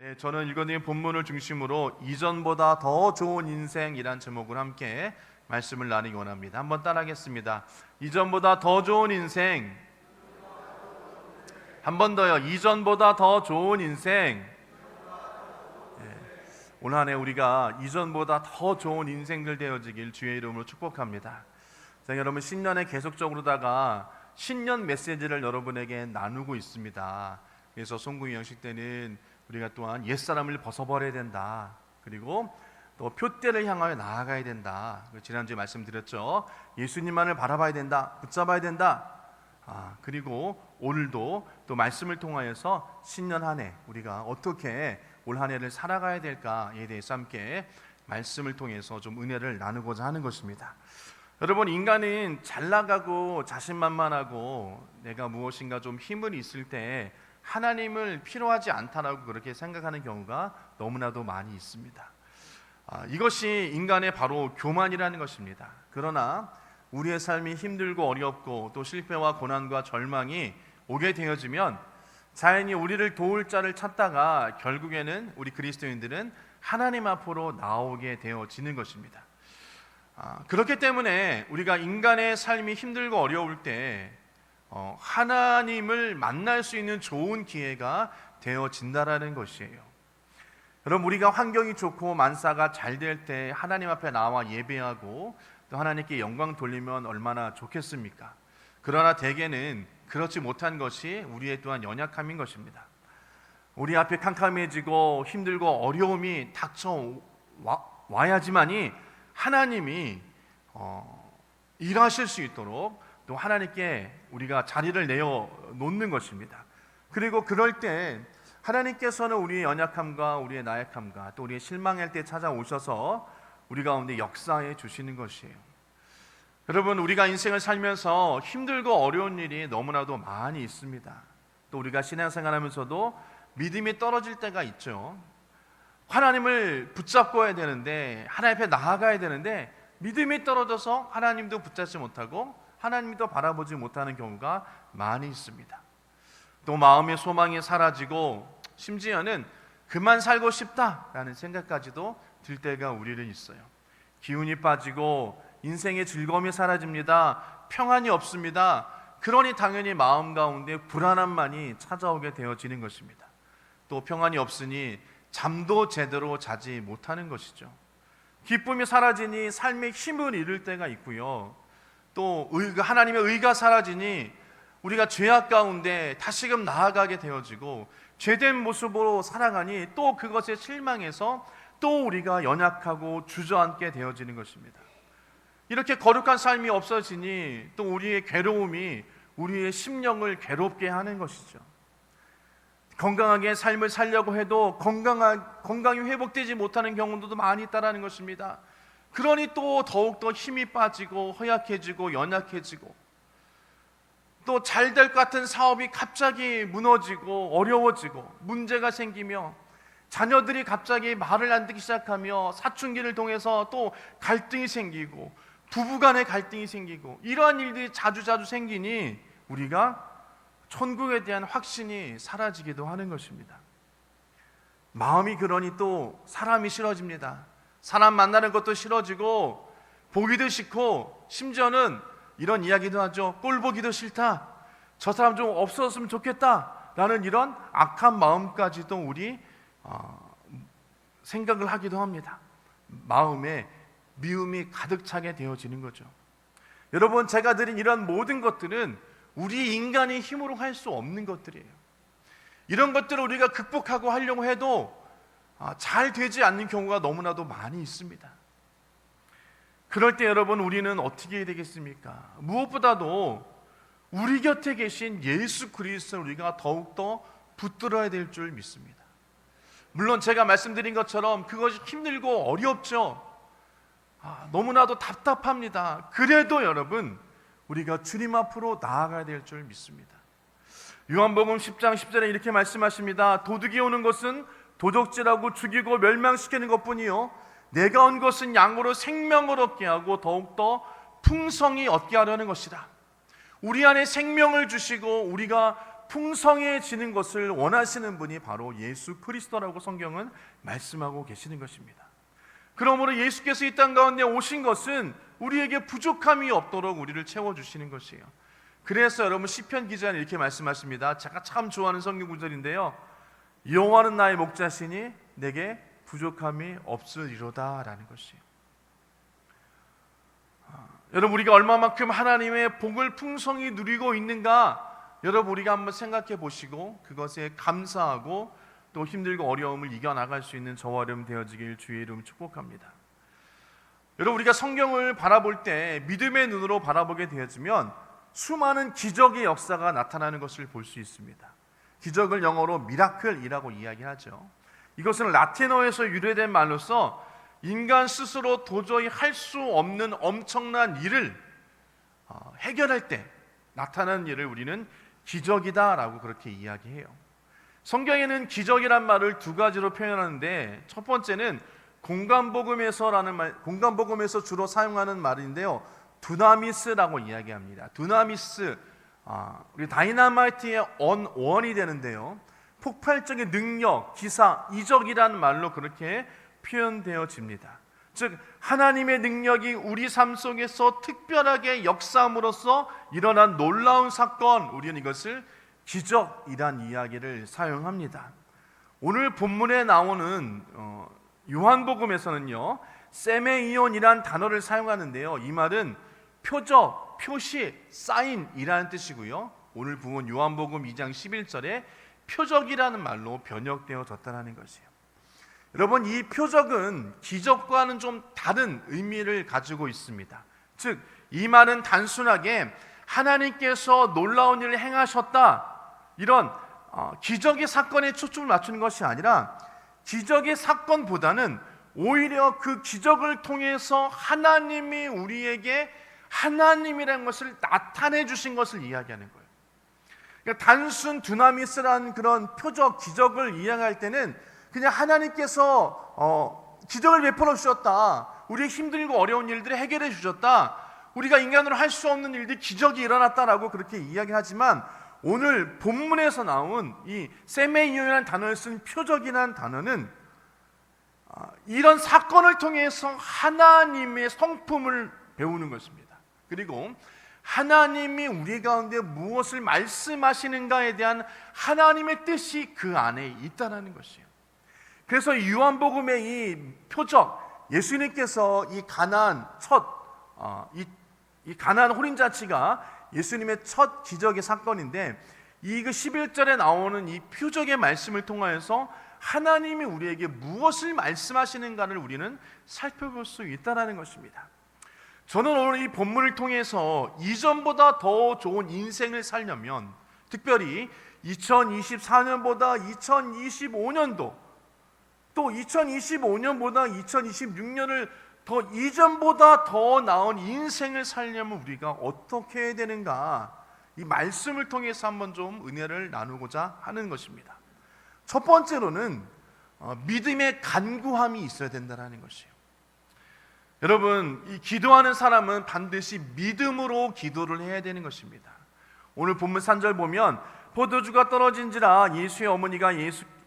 네, 저는 읽어드린 본문을 중심으로 이전보다 더 좋은 인생이란 제목을 함께 말씀을 나누기 원합니다. 한번 따라하겠습니다. 이전보다 더 좋은 인생. 한 번 더요. 이전보다 더 좋은 인생. 네, 올 한 해 우리가 이전보다 더 좋은 인생들 되어지길 주의 이름으로 축복합니다. 자, 여러분 신년에 계속적으로다가 신년 메시지를 여러분에게 나누고 있습니다. 그래서 송구이 영식 때는 우리가 또한 옛사람을 벗어버려야 된다. 그리고 또 표대를 향하여 나아가야 된다. 지난주에 말씀드렸죠. 예수님만을 바라봐야 된다. 붙잡아야 된다. 그리고 오늘도 또 말씀을 통하여서 신년 한 해 우리가 어떻게 올 한 해를 살아가야 될까에 대해서 함께 말씀을 통해서 좀 은혜를 나누고자 하는 것입니다. 여러분, 인간은 잘 나가고 자신만만하고 내가 무엇인가 좀 힘을 있을 때 하나님을 필요하지 않다라고 그렇게 생각하는 경우가 너무나도 많이 있습니다. 이것이 인간의 바로 교만이라는 것입니다. 그러나 우리의 삶이 힘들고 어렵고 또 실패와 고난과 절망이 오게 되어지면 자연히 우리를 도울 자를 찾다가 결국에는 우리 그리스도인들은 하나님 앞으로 나오게 되어지는 것입니다. 그렇기 때문에 우리가 인간의 삶이 힘들고 어려울 때 하나님을 만날 수 있는 좋은 기회가 되어진다라는 것이에요. 여러분, 우리가 환경이 좋고 만사가 잘 될 때 하나님 앞에 나와 예배하고 또 하나님께 영광 돌리면 얼마나 좋겠습니까? 그러나 대개는 그렇지 못한 것이 우리의 또한 연약함인 것입니다. 우리 앞에 캄캄해지고 힘들고 어려움이 닥쳐와야지만이 하나님이 일하실 수 있도록 또 하나님께 우리가 자리를 내어 놓는 것입니다. 그리고 그럴 때 하나님께서는 우리의 연약함과 우리의 나약함과 또 우리의 실망할 때 찾아오셔서 우리 가운데 역사해 주시는 것이에요. 여러분, 우리가 인생을 살면서 힘들고 어려운 일이 너무나도 많이 있습니다. 또 우리가 신앙생활하면서도 믿음이 떨어질 때가 있죠. 하나님을 붙잡고 해야 되는데, 하나님 앞에 나아가야 되는데 믿음이 떨어져서 하나님도 붙잡지 못하고 하나님도 바라보지 못하는 경우가 많이 있습니다. 또 마음의 소망이 사라지고 심지어는 그만 살고 싶다라는 생각까지도 들 때가 우리는 있어요. 기운이 빠지고 인생의 즐거움이 사라집니다. 평안이 없습니다. 그러니 당연히 마음 가운데 불안함만이 찾아오게 되어지는 것입니다. 또 평안이 없으니 잠도 제대로 자지 못하는 것이죠. 기쁨이 사라지니 삶의 힘을 잃을 때가 있고요. 또 하나님의 의가 사라지니 우리가 죄악 가운데 다시금 나아가게 되어지고 죄된 모습으로 살아가니 또 그것에 실망해서 또 우리가 연약하고 주저앉게 되어지는 것입니다. 이렇게 거룩한 삶이 없어지니 또 우리의 괴로움이 우리의 심령을 괴롭게 하는 것이죠. 건강하게 삶을 살려고 해도 건강이 회복되지 못하는 경우도 많이 있다는 것입니다. 그러니 또 더욱더 힘이 빠지고 허약해지고 연약해지고 또 잘 될 것 같은 사업이 갑자기 무너지고 어려워지고 문제가 생기며 자녀들이 갑자기 말을 안 듣기 시작하며 사춘기를 통해서 또 갈등이 생기고 부부간의 갈등이 생기고 이러한 일들이 자주 생기니 우리가 천국에 대한 확신이 사라지기도 하는 것입니다. 마음이 그러니 또 사람이 싫어집니다. 사람 만나는 것도 싫어지고 보기도 싫고 심지어는 이런 이야기도 하죠. 꼴 보기도 싫다. 저 사람 좀 없었으면 좋겠다 라는 이런 악한 마음까지도 우리 생각을 하기도 합니다. 마음에 미움이 가득 차게 되어지는 거죠. 여러분, 제가 드린 이런 모든 것들은 우리 인간의 힘으로 할 수 없는 것들이에요. 이런 것들을 우리가 극복하고 하려고 해도 잘 되지 않는 경우가 너무나도 많이 있습니다. 그럴 때 여러분, 우리는 어떻게 해야 되겠습니까? 무엇보다도 우리 곁에 계신 예수 그리스도를 우리가 더욱더 붙들어야 될 줄 믿습니다. 물론 제가 말씀드린 것처럼 그것이 힘들고 어렵죠. 너무나도 답답합니다. 그래도 여러분, 우리가 주님 앞으로 나아가야 될 줄 믿습니다. 요한복음 10장 10절에 이렇게 말씀하십니다. 도둑이 오는 것은 도적질하고 죽이고 멸망시키는 것뿐이요 내가 온 것은 양으로 생명을 얻게 하고 더욱더 풍성히 얻게 하려는 것이다. 우리 안에 생명을 주시고 우리가 풍성해지는 것을 원하시는 분이 바로 예수 그리스도라고 성경은 말씀하고 계시는 것입니다. 그러므로 예수께서 이 땅 가운데 오신 것은 우리에게 부족함이 없도록 우리를 채워주시는 것이에요. 그래서 여러분 시편 기자는 이렇게 말씀하십니다. 제가 참 좋아하는 성경 구절인데요. 여호와는 나의 목자시니 내게 부족함이 없으리로다 라는 것이에요. 여러분 우리가 얼마만큼 하나님의 복을 풍성히 누리고 있는가 여러분 우리가 한번 생각해 보시고 그것에 감사하고 또 힘들고 어려움을 이겨나갈 수 있는 저와 여러분 되어지길 주의 이름 축복합니다. 여러분 우리가 성경을 바라볼 때 믿음의 눈으로 바라보게 되어지면 수많은 기적의 역사가 나타나는 것을 볼 수 있습니다. 기적을 영어로 미라클이라고 이야기하죠. 이것은 라틴어에서 유래된 말로서 인간 스스로 도저히 할 수 없는 엄청난 일을 해결할 때 나타나는 일을 우리는 기적이다라고 그렇게 이야기해요. 성경에는 기적이란 말을 두 가지로 표현하는데 첫 번째는 공간복음에서 주로 사용하는 말인데요. 두나미스라고 이야기합니다. 두나미스, 우리 다이너마이트의 원이 되는데요. 폭발적인 능력, 기사, 이적이라는 말로 그렇게 표현되어집니다. 즉 하나님의 능력이 우리 삶 속에서 특별하게 역사함으로써 일어난 놀라운 사건, 우리는 이것을 기적이란 이야기를 사용합니다. 오늘 본문에 나오는 요한복음에서는요 세메이온이란 단어를 사용하는데요. 이 말은 표적, 표시, 사인이라는 뜻이고요. 오늘 본문 요한복음 2장 11절에 표적이라는 말로 번역되어졌다는 것이에요. 여러분 이 표적은 기적과는 좀 다른 의미를 가지고 있습니다. 즉 이 말은 단순하게 하나님께서 놀라운 일을 행하셨다 이런 기적의 사건에 초점을 맞추는 것이 아니라 기적의 사건보다는 오히려 그 기적을 통해서 하나님이 우리에게 하나님이라는 것을 나타내 주신 것을 이야기하는 거예요. 그러니까 단순 두나미스라는 그런 표적, 기적을 이야기할 때는 그냥 하나님께서 기적을 베풀어 주셨다, 우리의 힘들고 어려운 일들을 해결해 주셨다, 우리가 인간으로 할 수 없는 일들이 기적이 일어났다라고 그렇게 이야기하지만 오늘 본문에서 나온 이 세메이온이라는 단어를 쓴 표적이라는 단어는 이런 사건을 통해서 하나님의 성품을 배우는 것입니다. 그리고 하나님이 우리 가운데 무엇을 말씀하시는가에 대한 하나님의 뜻이 그 안에 있다는 것이에요. 그래서 요한복음의 이 표적, 예수님께서 이 가나안 이 가나안 홀인잔치가 예수님의 첫 기적의 사건인데 이 11절에 나오는 이 표적의 말씀을 통하여서 하나님이 우리에게 무엇을 말씀하시는가를 우리는 살펴볼 수 있다는 것입니다. 저는 오늘 이 본문을 통해서 이전보다 더 좋은 인생을 살려면 특별히 2024년보다 2025년도 또 2025년보다 2026년을 더 이전보다 더 나은 인생을 살려면 우리가 어떻게 해야 되는가, 이 말씀을 통해서 한번 좀 은혜를 나누고자 하는 것입니다. 첫 번째로는 믿음의 간구함이 있어야 된다는 것이에요. 여러분 이 기도하는 사람은 반드시 믿음으로 기도를 해야 되는 것입니다. 오늘 본문 3절 보면 포도주가 떨어진지라 예수의 어머니가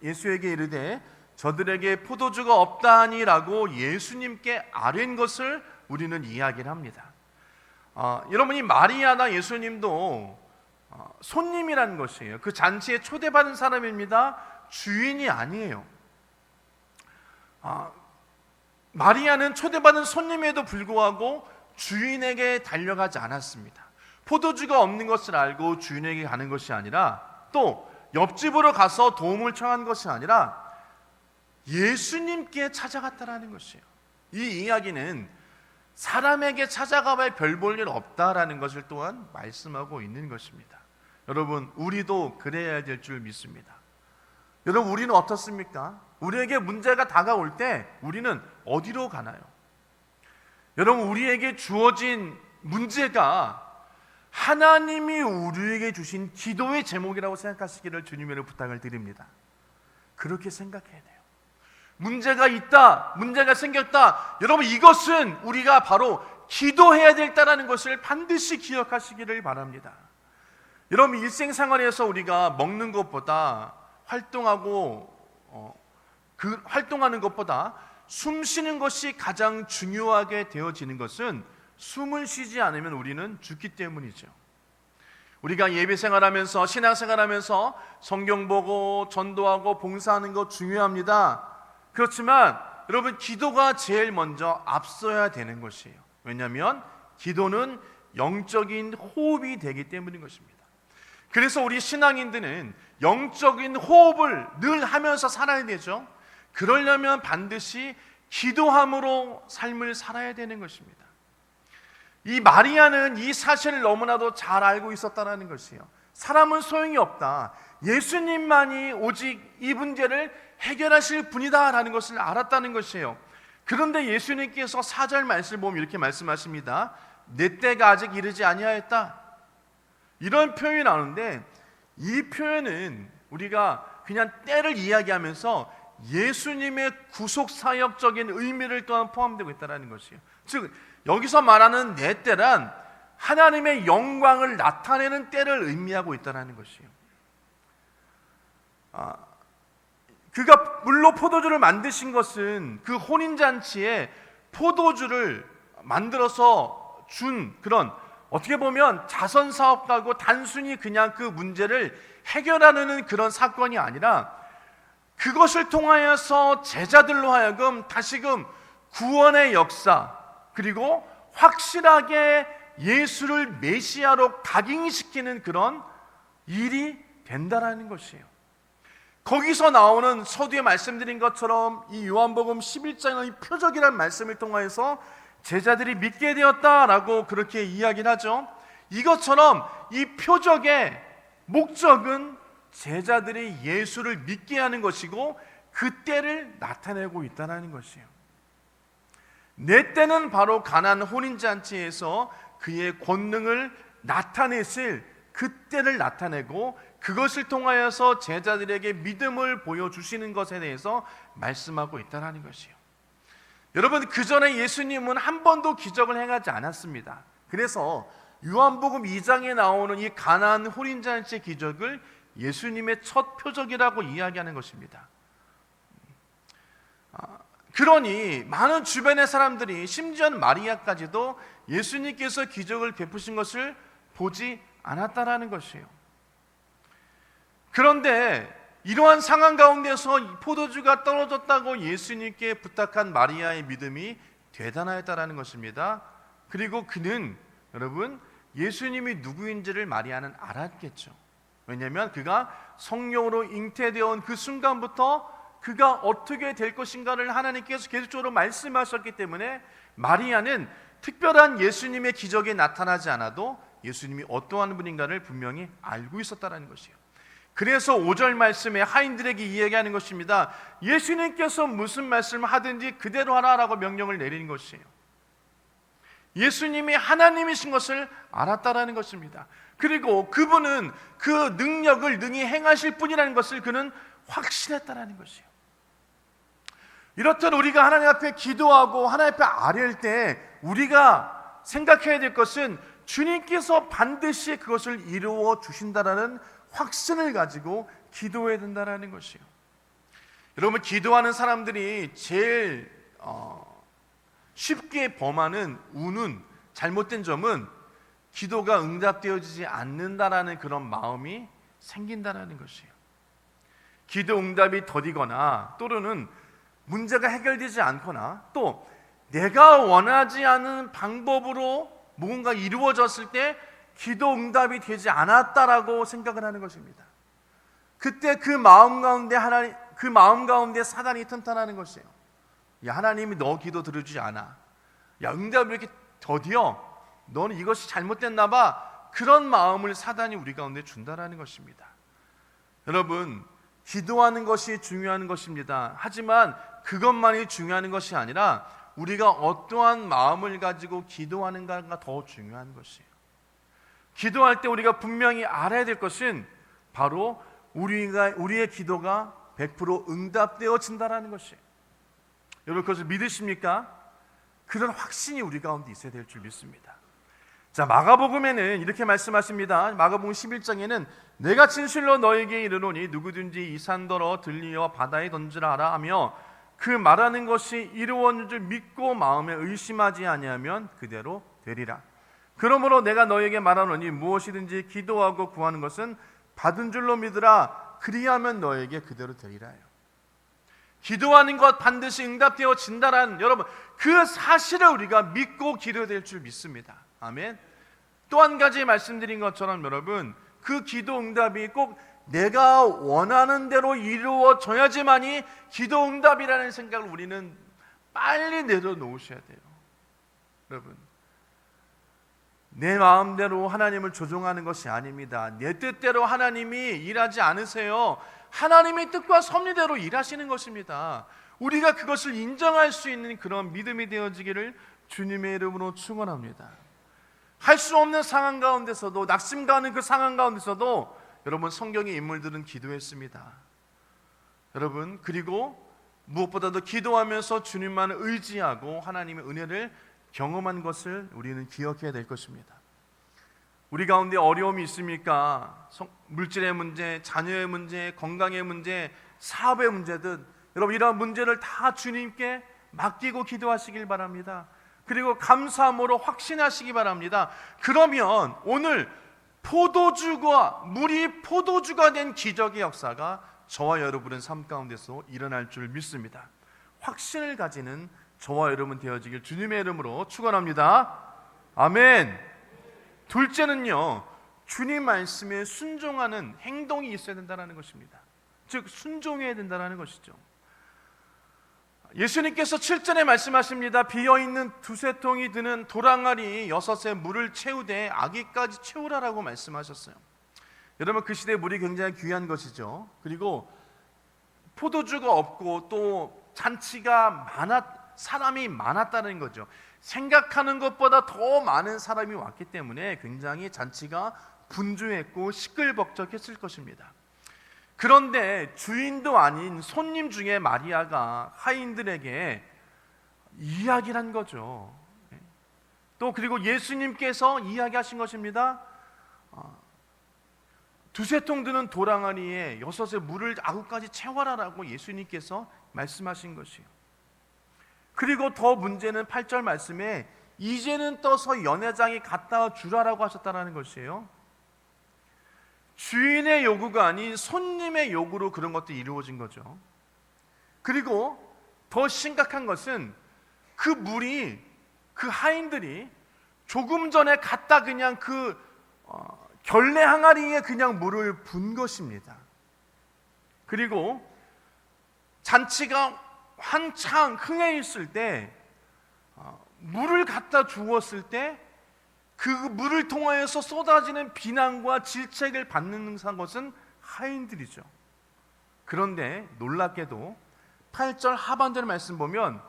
예수에게 이르되 저들에게 포도주가 없다니라고 예수님께 아뢰는 것을 우리는 이야기를 합니다. 여러분이 마리아나 예수님도 손님이라는 것이에요. 그 잔치에 초대받은 사람입니다. 주인이 아니에요. 마리아는 초대받은 손님에도 불구하고 주인에게 달려가지 않았습니다. 포도주가 없는 것을 알고 주인에게 가는 것이 아니라 또 옆집으로 가서 도움을 청한 것이 아니라 예수님께 찾아갔다라는 것이에요. 이 이야기는 사람에게 찾아가봐야 별 볼 일 없다라는 것을 또한 말씀하고 있는 것입니다. 여러분 우리도 그래야 될 줄 믿습니다. 여러분 우리는 어떻습니까? 우리에게 문제가 다가올 때 우리는 어디로 가나요? 여러분 우리에게 주어진 문제가 하나님이 우리에게 주신 기도의 제목이라고 생각하시기를 주님으로 부탁을 드립니다. 그렇게 생각해야 돼요. 문제가 있다, 문제가 생겼다, 여러분 이것은 우리가 바로 기도해야 될 때라는 것을 반드시 기억하시기를 바랍니다. 여러분, 일생생활에서 우리가 먹는 것보다 활동하는 것보다 숨 쉬는 것이 가장 중요하게 되어지는 것은 숨을 쉬지 않으면 우리는 죽기 때문이죠. 우리가 예배 생활하면서 신앙 생활하면서 성경 보고 전도하고 봉사하는 거 중요합니다. 그렇지만 여러분, 기도가 제일 먼저 앞서야 되는 것이에요. 왜냐하면 기도는 영적인 호흡이 되기 때문인 것입니다. 그래서 우리 신앙인들은 영적인 호흡을 늘 하면서 살아야 되죠. 그러려면 반드시 기도함으로 삶을 살아야 되는 것입니다. 이 마리아는 이 사실을 너무나도 잘 알고 있었다는 것이에요. 사람은 소용이 없다, 예수님만이 오직 이 문제를 해결하실 분이다라는 것을 알았다는 것이에요. 그런데 예수님께서 4절 말씀을 보면 이렇게 말씀하십니다. 내 때가 아직 이르지 아니하였다, 이런 표현이 나오는데, 이 표현은 우리가 그냥 때를 이야기하면서 예수님의 구속사역적인 의미를 또한 포함되고 있다는 것이에요. 즉 여기서 말하는 내 때란 하나님의 영광을 나타내는 때를 의미하고 있다는 것이에요. 그가 물로 포도주를 만드신 것은 그 혼인잔치에 포도주를 만들어서 준 그런, 어떻게 보면 자선사업가고 단순히 그냥 그 문제를 해결하는 그런 사건이 아니라, 그것을 통하여서 제자들로 하여금 다시금 구원의 역사, 그리고 확실하게 예수를 메시아로 각인시키는 그런 일이 된다라는 것이에요. 거기서 나오는 서두에 말씀드린 것처럼 이 요한복음 11장의 표적이라는 말씀을 통하여서 제자들이 믿게 되었다라고 그렇게 이야기를 하죠. 이것처럼 이 표적의 목적은 제자들이 예수를 믿게 하는 것이고 그 때를 나타내고 있다는 것이에요. 내 때는 바로 가나안 혼인잔치에서 그의 권능을 나타내실 그 때를 나타내고, 그것을 통하여서 제자들에게 믿음을 보여주시는 것에 대해서 말씀하고 있다는 것이에요. 여러분, 그 전에 예수님은 한 번도 기적을 행하지 않았습니다. 그래서 요한복음 2장에 나오는 이 가나안 혼인잔치의 기적을 예수님의 첫 표적이라고 이야기하는 것입니다. 그러니 많은 주변의 사람들이, 심지어는 마리아까지도 예수님께서 기적을 베푸신 것을 보지 않았다라는 것이에요. 그런데 이러한 상황 가운데서 포도주가 떨어졌다고 예수님께 부탁한 마리아의 믿음이 대단하였다라는 것입니다. 그리고 그는, 여러분, 예수님이 누구인지를 마리아는 알았겠죠. 왜냐하면 그가 성령으로 잉태되어 온 그 순간부터 그가 어떻게 될 것인가를 하나님께서 계속적으로 말씀하셨기 때문에 마리아는 특별한 예수님의 기적이 나타나지 않아도 예수님이 어떠한 분인가를 분명히 알고 있었다는 것이에요. 그래서 5절 말씀에 하인들에게 이야기하는 것입니다. 예수님께서 무슨 말씀을 하든지 그대로 하라라고 명령을 내리는 것이에요. 예수님이 하나님이신 것을 알았다라는 것입니다. 그리고 그분은 그 능력을 능히 행하실 분이라는 것을 그는 확신했다라는 것이에요. 이렇듯 우리가 하나님 앞에 기도하고 하나님 앞에 아뢰일 때 우리가 생각해야 될 것은 주님께서 반드시 그것을 이루어 주신다라는 확신을 가지고 기도해야 된다는 것이에요. 여러분, 기도하는 사람들이 제일 쉽게 범하는 우는 잘못된 점은 기도가 응답되어지지 않는다라는 그런 마음이 생긴다라는 것이에요. 기도 응답이 더디거나, 또는 문제가 해결되지 않거나, 또 내가 원하지 않은 방법으로 뭔가 이루어졌을 때 기도 응답이 되지 않았다라고 생각을 하는 것입니다. 그때 그 마음 가운데 사단이 튼튼하는 것이에요. 야, 하나님이 너 기도 들어주지 않아. 야, 응답이 이렇게 더디어. 너는 이것이 잘못됐나 봐. 그런 마음을 사단이 우리 가운데 준다라는 것입니다. 여러분, 기도하는 것이 중요한 것입니다. 하지만 그것만이 중요한 것이 아니라 우리가 어떠한 마음을 가지고 기도하는가가 더 중요한 것이에요. 기도할 때 우리가 분명히 알아야 될 것은 바로 우리의 기도가 100% 응답되어진다는 것이에요. 여러분, 그것을 믿으십니까? 그런 확신이 우리 가운데 있어야 될 줄 믿습니다. 자, 마가복음에는 이렇게 말씀하십니다. 마가복음 11장에는 내가 진실로 너에게 이르노니 누구든지 이 산더러 들리어 바다에 던지라 하라 하며 그 말하는 것이 이루어진 줄 믿고 마음에 의심하지 아니하면 그대로 되리라. 그러므로 내가 너에게 말하노니 무엇이든지 기도하고 구하는 것은 받은 줄로 믿으라. 그리하면 너에게 그대로 되리라요. 기도하는 것 반드시 응답되어진다라는, 여러분, 그 사실을 우리가 믿고 기도될 줄 믿습니다. 아멘. 또 한 가지 말씀드린 것처럼 여러분, 그 기도 응답이 꼭 내가 원하는 대로 이루어져야지만이 기도 응답이라는 생각을 우리는 빨리 내려놓으셔야 돼요. 여러분, 내 마음대로 하나님을 조종하는 것이 아닙니다. 내 뜻대로 하나님이 일하지 않으세요. 하나님의 뜻과 섭리대로 일하시는 것입니다. 우리가 그것을 인정할 수 있는 그런 믿음이 되어지기를 주님의 이름으로 축원합니다. 할 수 없는 상황 가운데서도, 낙심가는 그 상황 가운데서도 여러분, 성경의 인물들은 기도했습니다. 여러분, 그리고 무엇보다도 기도하면서 주님만을 의지하고 하나님의 은혜를 경험한 것을 우리는 기억해야 될 것입니다. 우리 가운데 어려움이 있습니까? 물질의 문제, 자녀의 문제, 건강의 문제, 사업의 문제든 여러분, 이러한 문제를 다 주님께 맡기고 기도하시길 바랍니다. 그리고 감사함으로 확신하시기 바랍니다. 그러면 오늘 물이 포도주가 된 기적의 역사가 저와 여러분의 삶 가운데서 일어날 줄 믿습니다. 확신을 가지는 저와 여러분 되어지길 주님의 이름으로 축원합니다. 아멘. 둘째는요, 주님 말씀에 순종하는 행동이 있어야 된다는 것입니다. 즉 순종해야 된다는 것이죠. 예수님께서 7절에 말씀하십니다. 비어있는 두세 통이 드는 도랑아리 6에 물을 채우되 아기까지 채우라라고 말씀하셨어요. 여러분, 그 시대에 물이 굉장히 귀한 것이죠. 그리고 포도주가 없고 또 잔치가 사람이 많았다는 거죠. 생각하는 것보다 더 많은 사람이 왔기 때문에 굉장히 잔치가 분주했고 시끌벅적했을 것입니다. 그런데 주인도 아닌 손님 중에 마리아가 하인들에게 이야기를 한 거죠. 또 그리고 예수님께서 이야기하신 것입니다. 두세 통 드는 도랑아리에 6에 물을 아구까지 채워라라고 예수님께서 말씀하신 것이에요. 그리고 더 문제는 8절 말씀에 이제는 떠서 연회장에 갖다 주라라고 하셨다는 것이에요. 주인의 요구가 아닌 손님의 요구로 그런 것들이 이루어진 거죠. 그리고 더 심각한 것은 그 물이, 그 하인들이 조금 전에 갖다 그냥 그 결례 항아리에 그냥 물을 분 것입니다. 그리고 잔치가 한창 흥해 있을 때 물을 갖다 주었을 때 그 물을 통하여서 쏟아지는 비난과 질책을 받는 것은 하인들이죠. 그런데 놀랍게도 8절 하반절 말씀 보면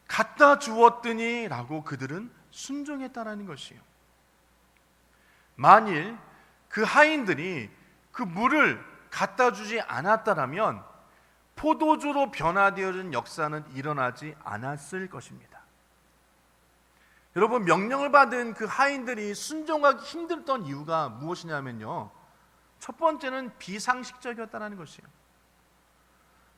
갖다 주었더니 라고 그들은 순종했다라는 것이에요. 만일 그 하인들이 그 물을 갖다 주지 않았다라면 포도주로 변화되어진 역사는 일어나지 않았을 것입니다. 여러분, 명령을 받은 그 하인들이 순종하기 힘들던 이유가 무엇이냐면요, 첫 번째는 비상식적이었다는 것이에요.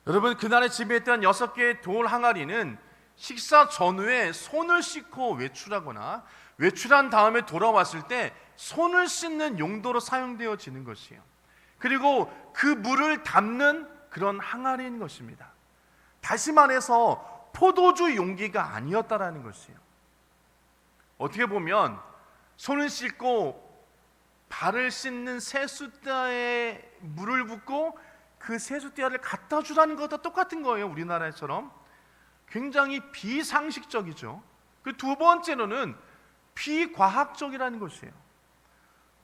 여러분, 그날에 지배했던 6개의 돌 항아리는 식사 전후에 손을 씻고 외출하거나 외출한 다음에 돌아왔을 때 손을 씻는 용도로 사용되어지는 것이에요. 그리고 그 물을 담는 그런 항아리인 것입니다. 다시 말해서 포도주 용기가 아니었다라는 것이에요. 어떻게 보면 손을 씻고 발을 씻는 세숫대에 물을 붓고 그 세숫대야를 갖다 주라는 것과 똑같은 거예요. 우리나라처럼 굉장히 비상식적이죠. 그 두 번째로는 비과학적이라는 것이에요.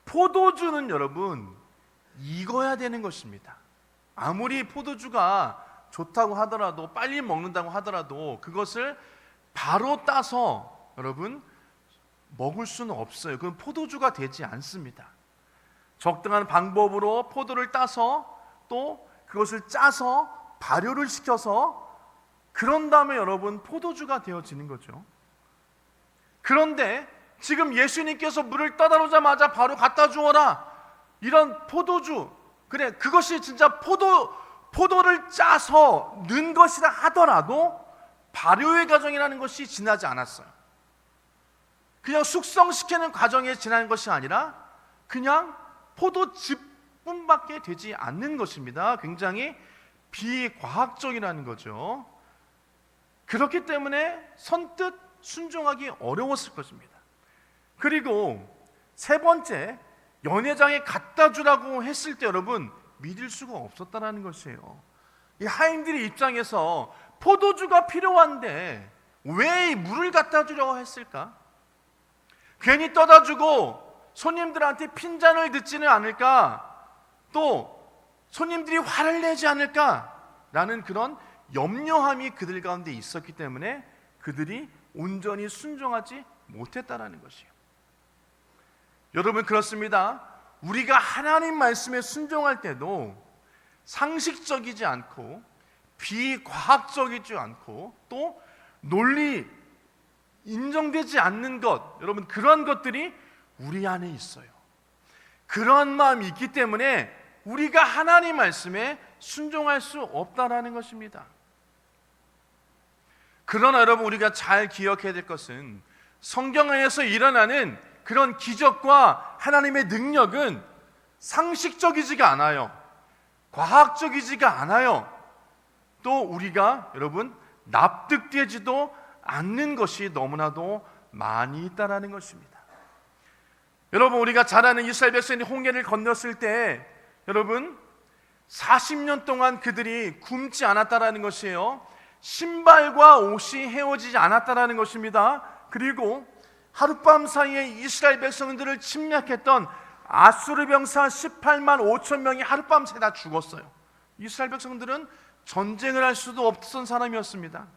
포도주는 여러분 익어야 되는 것입니다. 아무리 포도주가 좋다고 하더라도, 빨리 먹는다고 하더라도 그것을 바로 따서 여러분 먹을 수는 없어요. 그건 포도주가 되지 않습니다. 적당한 방법으로 포도를 따서 또 그것을 짜서 발효를 시켜서 그런 다음에 여러분 포도주가 되어지는 거죠. 그런데 지금 예수님께서 물을 떠나오자마자 바로 갖다 주어라, 이런 포도주, 그래 그것이 진짜 포도를 짜서 넣은 것이라 하더라도 발효의 과정이라는 것이 지나지 않았어요. 그냥 숙성시키는 과정에 지난 것이 아니라 그냥 포도즙뿐밖에 되지 않는 것입니다. 굉장히 비과학적이라는 거죠. 그렇기 때문에 선뜻 순종하기 어려웠을 것입니다. 그리고 세 번째, 연회장에 갖다 주라고 했을 때 여러분 믿을 수가 없었다는 것이에요. 이 하인들의 입장에서 포도주가 필요한데 왜 이 물을 갖다 주려고 했을까? 괜히 떠다 주고 손님들한테 핀잔을 듣지는 않을까? 또 손님들이 화를 내지 않을까라는 그런 염려함이 그들 가운데 있었기 때문에 그들이 온전히 순종하지 못했다라는 것이에요. 여러분, 그렇습니다. 우리가 하나님 말씀에 순종할 때도 상식적이지 않고 비과학적이지 않고 또 논리 인정되지 않는 것, 여러분 그런 것들이 우리 안에 있어요. 그런 마음이 있기 때문에 우리가 하나님 말씀에 순종할 수 없다라는 것입니다. 그러나 여러분, 우리가 잘 기억해야 될 것은 성경 안에서 일어나는 그런 기적과 하나님의 능력은 상식적이지가 않아요. 과학적이지가 않아요. 또 우리가 여러분 납득되지도 않는 것이 너무나도 많이 있다라는 것입니다. 여러분, 우리가 잘 아는 이스라엘 백성이 홍해를 건넜을 때 여러분 40년 동안 그들이 굶지 않았다라는 것이에요. 신발과 옷이 헤어지지 않았다라는 것입니다. 그리고 하룻밤 사이에 이스라엘 백성들을 침략했던 아수르 병사 18만 5천 명이 하룻밤 새에 다 죽었어요. 이스라엘 백성들은 전쟁을 할 수도 없었던 사람이었습니다.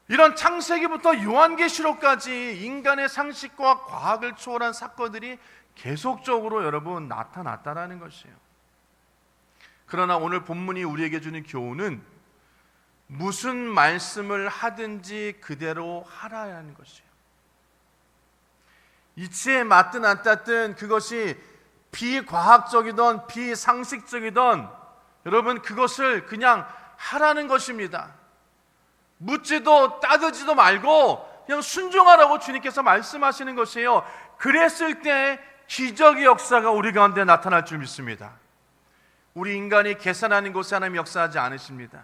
이런 창세기부터 요한계시록까지 인간의 상식과 과학을 초월한 사건들이 계속적으로 여러분 나타났다라는 것이에요. 그러나 오늘 본문이 우리에게 주는 교훈은 무슨 말씀을 하든지 그대로 하라는 것이에요. 이치에 맞든 안 닿든 그것이 비과학적이든 비상식적이든 여러분 그것을 그냥 하라는 것입니다. 묻지도 따지지도 말고 그냥 순종하라고 주님께서 말씀하시는 것이에요. 그랬을 때 기적의 역사가 우리 가운데 나타날 줄 믿습니다. 우리 인간이 계산하는 곳에 하나님 역사하지 않으십니다.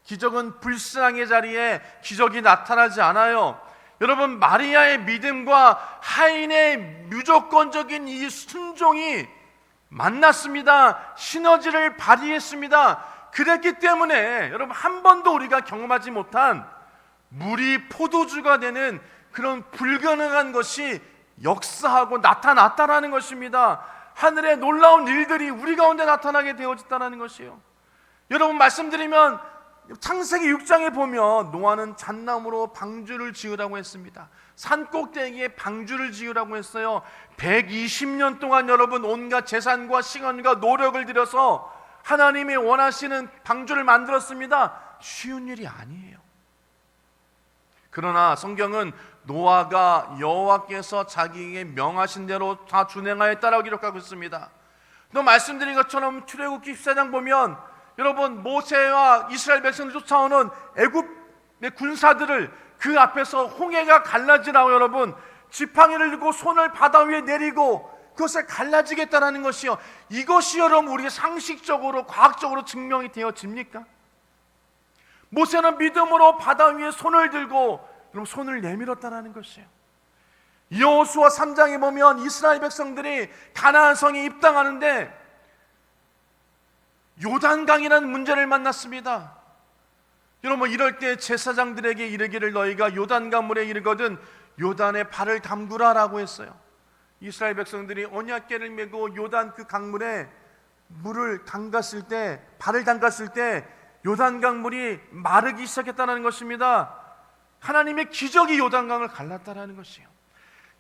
기적은 불신앙의 자리에 기적이 나타나지 않아요. 여러분, 마리아의 믿음과 하인의 무조건적인 이 순종이 만났습니다. 시너지를 발휘했습니다. 그랬기 때문에 여러분 한 번도 우리가 경험하지 못한 물이 포도주가 되는 그런 불가능한 것이 역사하고 나타났다라는 것입니다. 하늘의 놀라운 일들이 우리 가운데 나타나게 되어졌다는 것이에요. 여러분, 말씀드리면 창세기 6장에 보면 노아는 잣나무로 방주를 지으라고 했습니다. 산 꼭대기에 방주를 지으라고 했어요. 120년 동안 여러분 온갖 재산과 시간과 노력을 들여서 하나님이 원하시는 방주를 만들었습니다. 쉬운 일이 아니에요. 그러나 성경은 노아가 여호와께서 자기에게 명하신 대로 다 준행하였다라고 기록하고 있습니다. 또 말씀드린 것처럼 출애굽기 14장 보면 여러분 모세와 이스라엘 백성을 쫓아오는 애굽의 군사들을 그 앞에서 홍해가 갈라지라고 여러분 지팡이를 들고 손을 바다 위에 내리고 그것을 갈라지겠다라는 것이요. 이것이 여러분 우리의 상식적으로 과학적으로 증명이 되어집니까? 모세는 믿음으로 바다 위에 손을 들고 그럼 손을 내밀었다라는 것이에요. 여호수아 3장에 보면 이스라엘 백성들이 가나안 성에 입당하는데 요단강이라는 문제를 만났습니다. 여러분 이럴 때 제사장들에게 이르기를 너희가 요단강 물에 이르거든 요단에 발을 담그라라고 했어요. 이스라엘 백성들이 언약궤를 메고 요단 그 강물에 물을 담갔을 때 발을 담갔을 때 요단강 물이 마르기 시작했다는 것입니다. 하나님의 기적이 요단강을 갈랐다는 것이에요.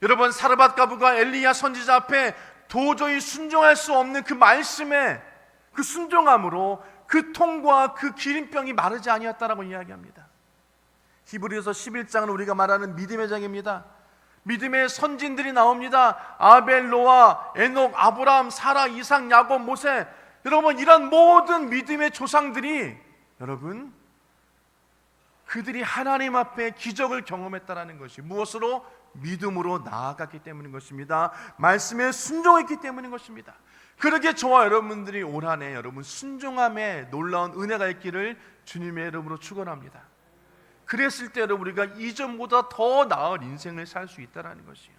여러분 사르밧 가부가 엘리야 선지자 앞에 도저히 순종할 수 없는 그 말씀에 그 순종함으로 그 통과 그 기린병이 마르지 아니었다라고 이야기합니다. 히브리서 11장은 우리가 말하는 믿음의 장입니다. 믿음의 선진들이 나옵니다. 아벨, 노아, 에녹, 아브라함, 사라, 이삭, 야곱, 모세. 여러분, 이런 모든 믿음의 조상들이 여러분 그들이 하나님 앞에 기적을 경험했다라는 것이 무엇으로? 믿음으로 나아갔기 때문인 것입니다. 말씀에 순종했기 때문인 것입니다. 그러기에 저와 여러분들이 올 한 해 여러분 순종함에 놀라운 은혜가 있기를 주님의 이름으로 축원합니다. 그랬을 때 여러분 우리가 이전보다 더 나은 인생을 살 수 있다는 것이에요.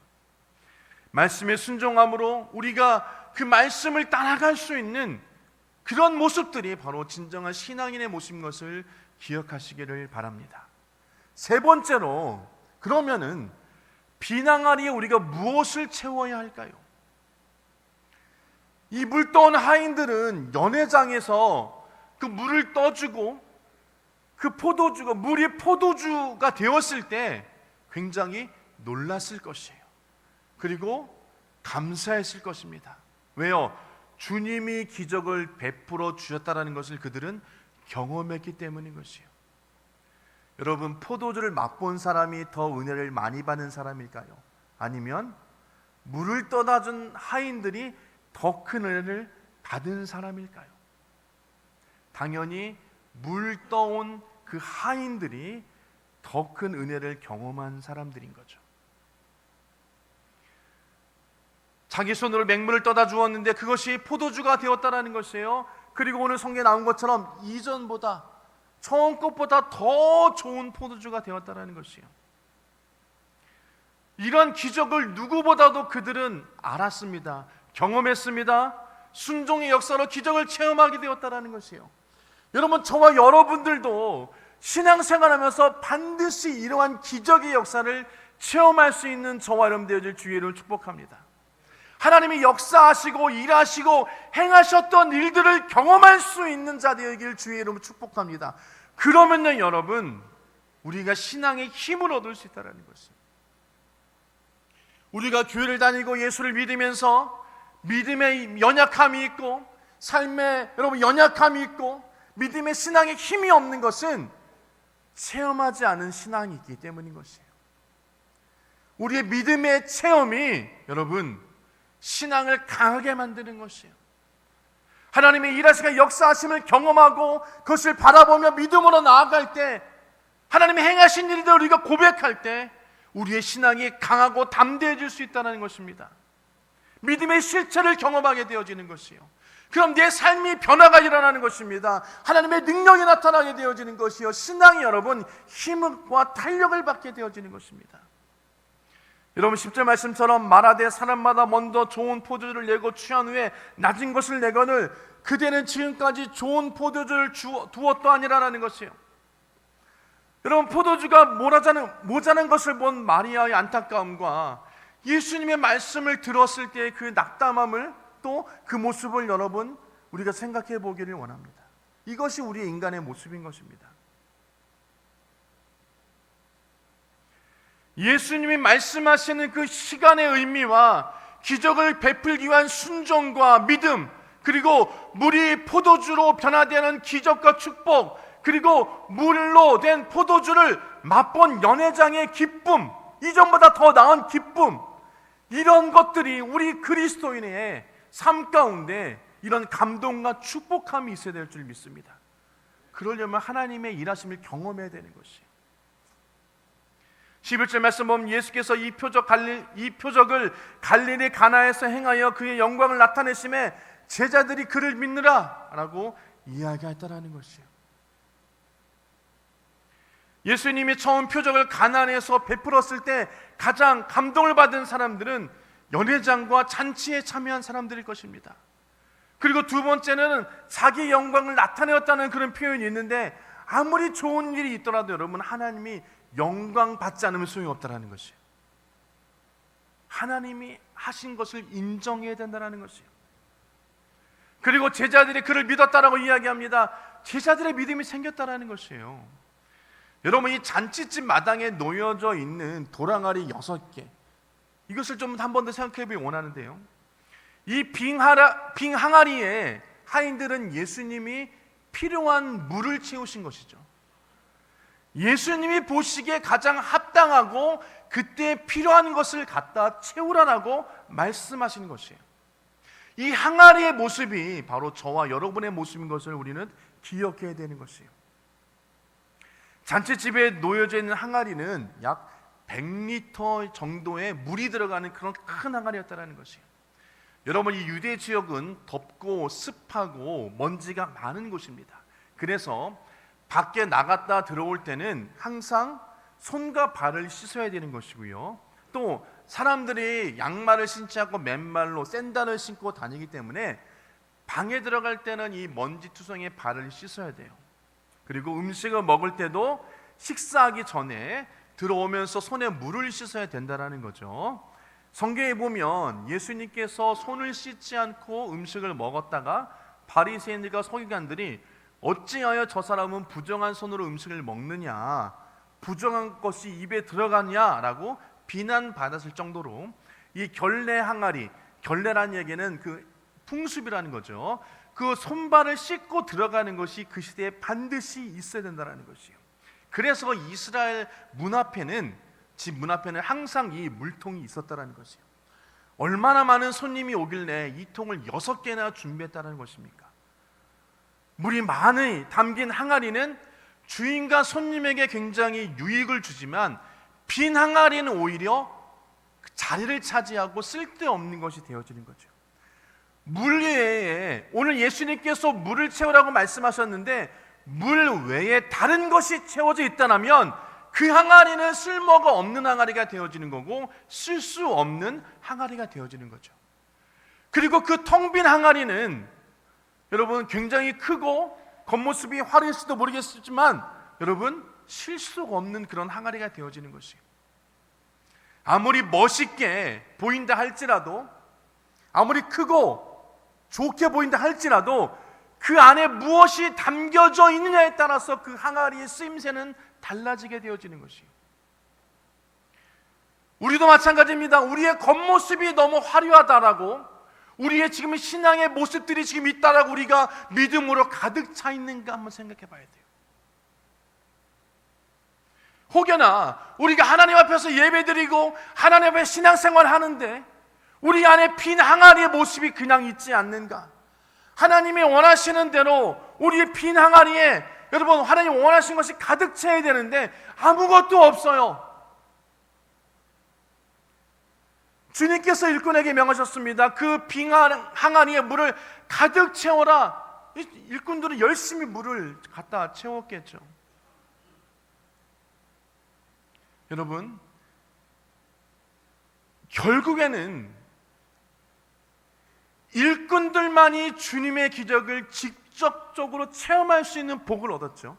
말씀에 순종함으로 우리가 그 말씀을 따라갈 수 있는 그런 모습들이 바로 진정한 신앙인의 모습인 것을 기억하시기를 바랍니다. 세 번째로, 그러면은 비낭아리에 우리가 무엇을 채워야 할까요? 이 물 떠온 하인들은 연회장에서 그 물을 떠주고 그 포도주가, 물이 포도주가 되었을 때 굉장히 놀랐을 것이에요. 그리고 감사했을 것입니다. 왜요? 주님이 기적을 베풀어 주셨다는 것을 그들은 경험했기 때문인 것이에요. 여러분, 포도주를 맛본 사람이 더 은혜를 많이 받는 사람일까요? 아니면 물을 떠다 준 하인들이 더 큰 은혜를 받은 사람일까요? 당연히 물 떠온 그 하인들이 더 큰 은혜를 경험한 사람들인 거죠. 자기 손으로 맹물을 떠다 주었는데 그것이 포도주가 되었다는 것이에요. 그리고 오늘 성경에 나온 것처럼 이전보다, 처음 것보다 더 좋은 포도주가 되었다는 것이에요. 이런 기적을 누구보다도 그들은 알았습니다. 경험했습니다. 순종의 역사로 기적을 체험하게 되었다는 것이에요. 여러분, 저와 여러분들도 신앙생활하면서 반드시 이러한 기적의 역사를 체험할 수 있는 저와 여러분 되어질 주의 이름을 축복합니다. 하나님이 역사하시고 일하시고 행하셨던 일들을 경험할 수 있는 자 되길 주의 이름으로 축복합니다. 그러면요 여러분, 우리가 신앙의 힘을 얻을 수 있다는 것입니다. 우리가 교회를 다니고 예수를 믿으면서 믿음의 연약함이 있고 삶에 여러분 연약함이 있고 믿음의 신앙의 힘이 없는 것은 체험하지 않은 신앙이 있기 때문인 것이에요. 우리의 믿음의 체험이 여러분 신앙을 강하게 만드는 것이에요. 하나님의 일하시고 역사하심을 경험하고 그것을 바라보며 믿음으로 나아갈 때, 하나님의 행하신 일들을 우리가 고백할 때 우리의 신앙이 강하고 담대해질 수 있다는 것입니다. 믿음의 실체를 경험하게 되어지는 것이요, 그럼 내 삶이 변화가 일어나는 것입니다. 하나님의 능력이 나타나게 되어지는 것이요, 신앙이 여러분 힘과 탄력을 받게 되어지는 것입니다. 여러분 10절 말씀처럼 말하되 사람마다 먼저 좋은 포도주를 내고 취한 후에 낮은 것을 내거늘 그대는 지금까지 좋은 포도주를 두었더아니라는 것이에요. 여러분, 포도주가 모자는 것을 본 마리아의 안타까움과 예수님의 말씀을 들었을 때의 그 낙담함을, 또 그 모습을 여러분 우리가 생각해 보기를 원합니다. 이것이 우리 인간의 모습인 것입니다. 예수님이 말씀하시는 그 시간의 의미와 기적을 베풀기 위한 순종과 믿음, 그리고 물이 포도주로 변화되는 기적과 축복, 그리고 물로 된 포도주를 맛본 연회장의 기쁨, 이전보다 더 나은 기쁨, 이런 것들이 우리 그리스도인의 삶 가운데 이런 감동과 축복함이 있어야 될 줄 믿습니다. 그러려면 하나님의 일하심을 경험해야 되는 것이에요. 11절 말씀 보면 예수께서 이 표적을 갈릴리 가나에서 행하여 그의 영광을 나타내심에 제자들이 그를 믿느라 라고 이야기했다라는 것이에요. 예수님이 처음 표적을 가나안에서 베풀었을 때 가장 감동을 받은 사람들은 연회장과 잔치에 참여한 사람들일 것입니다. 그리고 두 번째는 자기 영광을 나타내었다는 그런 표현이 있는데, 아무리 좋은 일이 있더라도 여러분 하나님이 영광 받지 않으면 소용이 없다는 것이에요. 하나님이 하신 것을 인정해야 된다는 것이에요. 그리고 제자들이 그를 믿었다라고 이야기합니다. 제자들의 믿음이 생겼다는 것이에요. 여러분, 이 잔치집 마당에 놓여져 있는 도랑아리 6개, 이것을 좀 한 번 더 생각해 보기 원하는데요, 이 빈 항아리에 하인들은 예수님이 필요한 물을 채우신 것이죠. 예수님이 보시기에 가장 합당하고 그때 필요한 것을 갖다 채우라라고 말씀하시는 것이에요. 이 항아리의 모습이 바로 저와 여러분의 모습인 것을 우리는 기억해야 되는 것이에요. 잔치집에 놓여져 있는 항아리는 약 100리터 정도의 물이 들어가는 그런 큰 항아리였다는 것이에요. 여러분, 이 유대 지역은 덥고 습하고 먼지가 많은 곳입니다. 그래서 밖에 나갔다 들어올 때는 항상 손과 발을 씻어야 되는 것이고요. 또 사람들이 양말을 신지 않고 맨발로 샌들을 신고 다니기 때문에 방에 들어갈 때는 이 먼지투성이에 발을 씻어야 돼요. 그리고 음식을 먹을 때도 식사하기 전에 들어오면서 손에 물을 씻어야 된다는 거죠. 성경에 보면 예수님께서 손을 씻지 않고 음식을 먹었다가 바리새인들과 서기관들이 어찌하여 저 사람은 부정한 손으로 음식을 먹느냐, 부정한 것이 입에 들어가냐라고 비난받았을 정도로 이 결례 항아리, 결례라는 얘기는 그 풍습이라는 거죠. 그 손발을 씻고 들어가는 것이 그 시대에 반드시 있어야 된다는 것이에요. 그래서 이스라엘 문 앞에는, 집 문 앞에는 항상 이 물통이 있었다는 것이에요. 얼마나 많은 손님이 오길래 이 통을 6개나 준비했다는 것입니까? 물이 많이 담긴 항아리는 주인과 손님에게 굉장히 유익을 주지만 빈 항아리는 오히려 자리를 차지하고 쓸데없는 것이 되어지는 거죠. 물 외에, 오늘 예수님께서 물을 채우라고 말씀하셨는데 물 외에 다른 것이 채워져 있다면 그 항아리는 쓸모가 없는 항아리가 되어지는 거고 쓸 수 없는 항아리가 되어지는 거죠. 그리고 그 텅 빈 항아리는 여러분 굉장히 크고 겉모습이 화려할지도 모르겠지만 여러분 쉴 수가 없는 그런 항아리가 되어지는 것이에요. 아무리 멋있게 보인다 할지라도, 아무리 크고 좋게 보인다 할지라도 그 안에 무엇이 담겨져 있느냐에 따라서 그 항아리의 쓰임새는 달라지게 되어지는 것이에요. 우리도 마찬가지입니다. 우리의 겉모습이 너무 화려하다라고, 우리의 지금 신앙의 모습들이 지금 있다라고 우리가 믿음으로 가득 차 있는가 한번 생각해 봐야 돼요. 혹여나 우리가 하나님 앞에서 예배드리고 하나님 앞에 신앙생활 하는데 우리 안에 빈 항아리의 모습이 그냥 있지 않는가? 하나님이 원하시는 대로 우리의 빈 항아리에 여러분 하나님 원하신 것이 가득 차야 되는데 아무것도 없어요. 주님께서 일꾼에게 명하셨습니다. 그 빈 항아리에 물을 가득 채워라. 일꾼들은 열심히 물을 갖다 채웠겠죠. 여러분, 결국에는 일꾼들만이 주님의 기적을 직접적으로 체험할 수 있는 복을 얻었죠.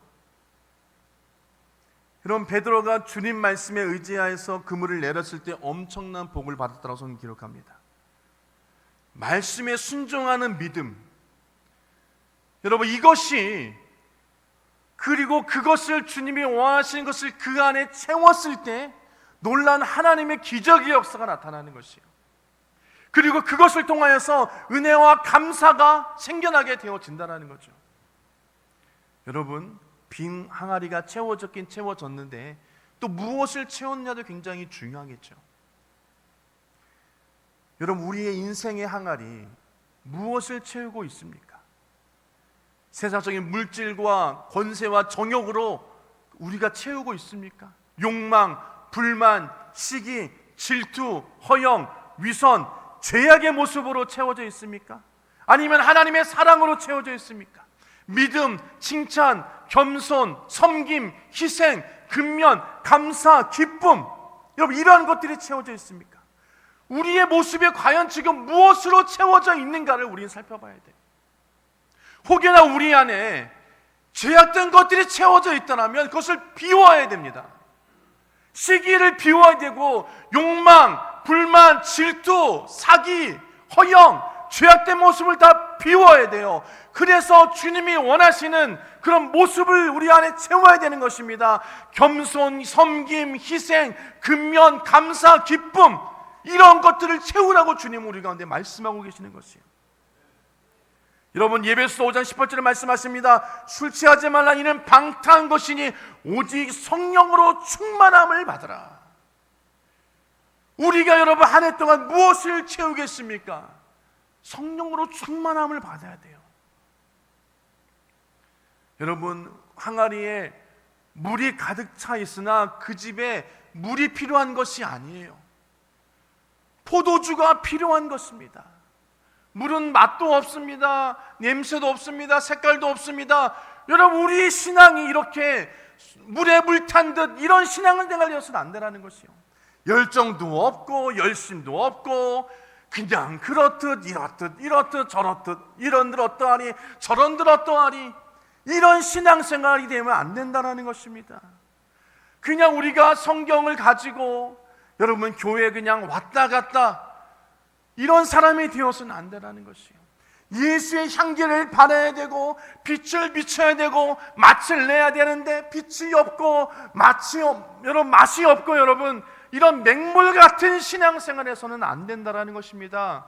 여러분, 베드로가 주님 말씀에 의지하여서 그물을 내렸을 때 엄청난 복을 받았다고 저는 기록합니다. 말씀에 순종하는 믿음, 여러분 이것이, 그리고 그것을 주님이 원하시는 것을 그 안에 채웠을 때 놀라운 하나님의 기적의 역사가 나타나는 것이에요. 그리고 그것을 통하여서 은혜와 감사가 생겨나게 되어진다는 거죠. 여러분, 빈 항아리가 채워졌긴 채워졌는데 또 무엇을 채웠냐도 굉장히 중요하겠죠. 여러분, 우리의 인생의 항아리 무엇을 채우고 있습니까? 세상적인 물질과 권세와 정욕으로 우리가 채우고 있습니까? 욕망, 불만, 시기, 질투, 허영, 위선, 죄악의 모습으로 채워져 있습니까? 아니면 하나님의 사랑으로 채워져 있습니까? 믿음, 칭찬, 겸손, 섬김, 희생, 근면, 감사, 기쁨, 여러분 이러한 것들이 채워져 있습니까? 우리의 모습이 과연 지금 무엇으로 채워져 있는가를 우리는 살펴봐야 돼요. 혹여나 우리 안에 죄악된 것들이 채워져 있다면 그것을 비워야 됩니다. 시기를 비워야 되고 욕망, 불만, 질투, 사기, 허영, 죄악된 모습을 다 비워야 돼요. 그래서 주님이 원하시는 그런 모습을 우리 안에 채워야 되는 것입니다. 겸손, 섬김, 희생, 근면, 감사, 기쁨, 이런 것들을 채우라고 주님은 우리 가운데 말씀하고 계시는 것이에요. 여러분, 예배서 5장 18절에 말씀하십니다. 술 취하지 말라. 이는 방탕한 것이니 오직 성령으로 충만함을 받으라. 우리가 여러분 한 해 동안 무엇을 채우겠습니까? 성령으로 충만함을 받아야 돼요. 여러분, 항아리에 물이 가득 차 있으나 그 집에 물이 필요한 것이 아니에요. 포도주가 필요한 것입니다. 물은 맛도 없습니다. 냄새도 없습니다. 색깔도 없습니다. 여러분, 우리 신앙이 이렇게 물에 물 탄 듯 이런 신앙을 내가려서는 안 되라는 것이요. 열정도 없고 열심도 없고 그냥 그렇듯 이렇듯 저렇듯 이런들 어떠하니 저런들 어떠하니 이런 신앙생활이 되면 안 된다는 것입니다. 그냥 우리가 성경을 가지고 여러분 교회에 그냥 왔다 갔다 이런 사람이 되어서는 안 되라는 것이에요. 예수의 향기를 발해야 되고 빛을 비춰야 되고 맛을 내야 되는데 빛이 없고 맛이 없고 여러분 이런 맹물 같은 신앙생활에서는 안 된다는 것입니다.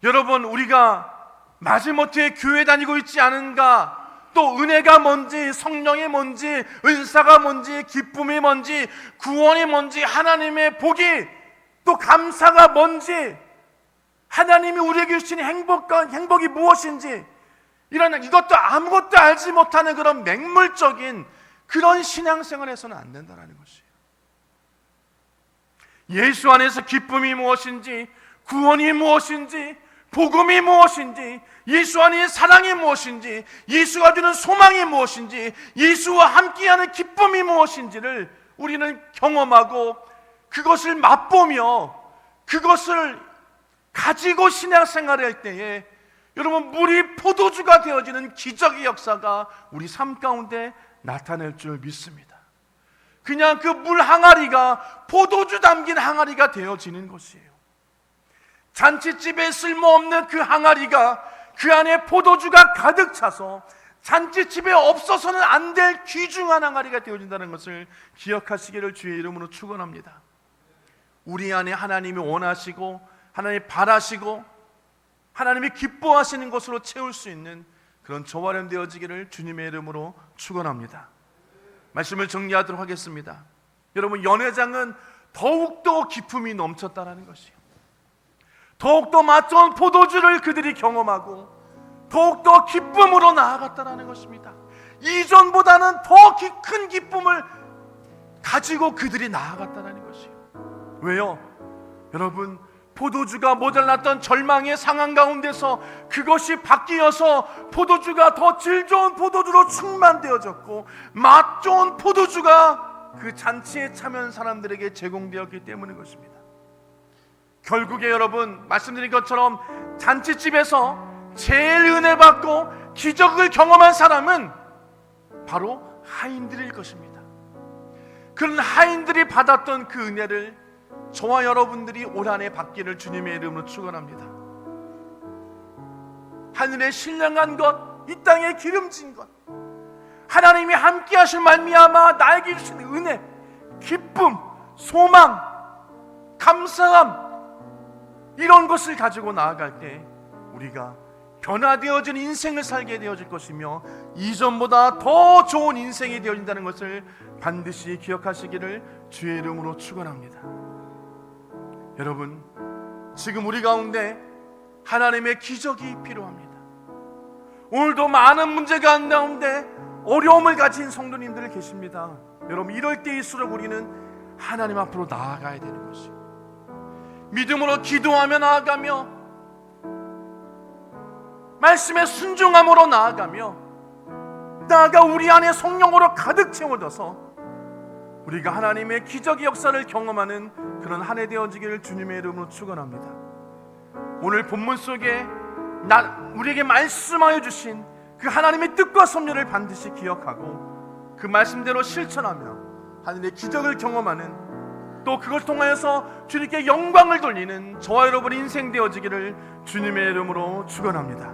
여러분, 우리가 마지못해 교회 다니고 있지 않은가, 또 은혜가 뭔지 성령이 뭔지 은사가 뭔지 기쁨이 뭔지 구원이 뭔지 하나님의 복이 또 감사가 뭔지 하나님이 우리에게 주신 행복이 무엇인지 이것도 아무것도 알지 못하는 그런 맹물적인 그런 신앙생활에서는 안 된다는 것이에요. 예수 안에서 기쁨이 무엇인지 구원이 무엇인지 복음이 무엇인지 예수 안에 사랑이 무엇인지 예수가 주는 소망이 무엇인지 예수와 함께하는 기쁨이 무엇인지를 우리는 경험하고 그것을 맛보며 그것을 가지고 신앙생활을 할 때에 여러분 물이 포도주가 되어지는 기적의 역사가 우리 삶 가운데 나타날 줄 믿습니다. 그냥 그 물 항아리가 포도주 담긴 항아리가 되어지는 것이에요. 잔치집에 쓸모없는 그 항아리가 그 안에 포도주가 가득 차서 잔치집에 없어서는 안 될 귀중한 항아리가 되어진다는 것을 기억하시기를 주의 이름으로 축원합니다. 우리 안에 하나님이 원하시고 하나님이 바라시고 하나님이 기뻐하시는 것으로 채울 수 있는 그런 저활em 되어지기를 주님의 이름으로 축원합니다. 말씀을 정리하도록 하겠습니다. 여러분, 연회장은 더욱더 기쁨이 넘쳤다는 것이에요. 더욱더 맛 좋은 포도주를 그들이 경험하고 더욱더 기쁨으로 나아갔다는 것입니다. 이전보다는 더 큰 기쁨을 가지고 그들이 나아갔다는 것이에요. 왜요? 여러분, 포도주가 모자랐던 절망의 상황 가운데서 그것이 바뀌어서 포도주가 더 질 좋은 포도주로 충만되어졌고 맛 좋은 포도주가 그 잔치에 참여한 사람들에게 제공되었기 때문인 것입니다. 결국에 여러분, 말씀드린 것처럼 잔치집에서 제일 은혜 받고 기적을 경험한 사람은 바로 하인들일 것입니다. 그런 하인들이 받았던 그 은혜를 저와 여러분들이 올 한해 받기를 주님의 이름으로 축원합니다. 하늘에 신령한 것, 이 땅에 기름진 것, 하나님이 함께 하실 말미암아 나에게 주신 은혜, 기쁨, 소망, 감사함, 이런 것을 가지고 나아갈 때 우리가 변화되어진 인생을 살게 되어질 것이며 이전보다 더 좋은 인생이 되어진다는 것을 반드시 기억하시기를 주의 이름으로 축원합니다. 여러분, 지금 우리 가운데 하나님의 기적이 필요합니다. 오늘도 많은 문제가 가운데 어려움을 가진 성도님들 계십니다. 여러분, 이럴 때일수록 우리는 하나님 앞으로 나아가야 되는 것이에요. 믿음으로 기도하며 나아가며 말씀에 순종함으로 나아가 우리 안에 성령으로 가득 채워져서 우리가 하나님의 기적의 역사를 경험하는 그런 한 해 되어지기를 주님의 이름으로 축원합니다. 오늘 본문 속에 우리에게 말씀하여 주신 그 하나님의 뜻과 섭리를 반드시 기억하고 그 말씀대로 실천하며 하나님의 기적을 경험하는, 또 그걸 통하여서 주님께 영광을 돌리는 저와 여러분의 인생 되어지기를 주님의 이름으로 축원합니다.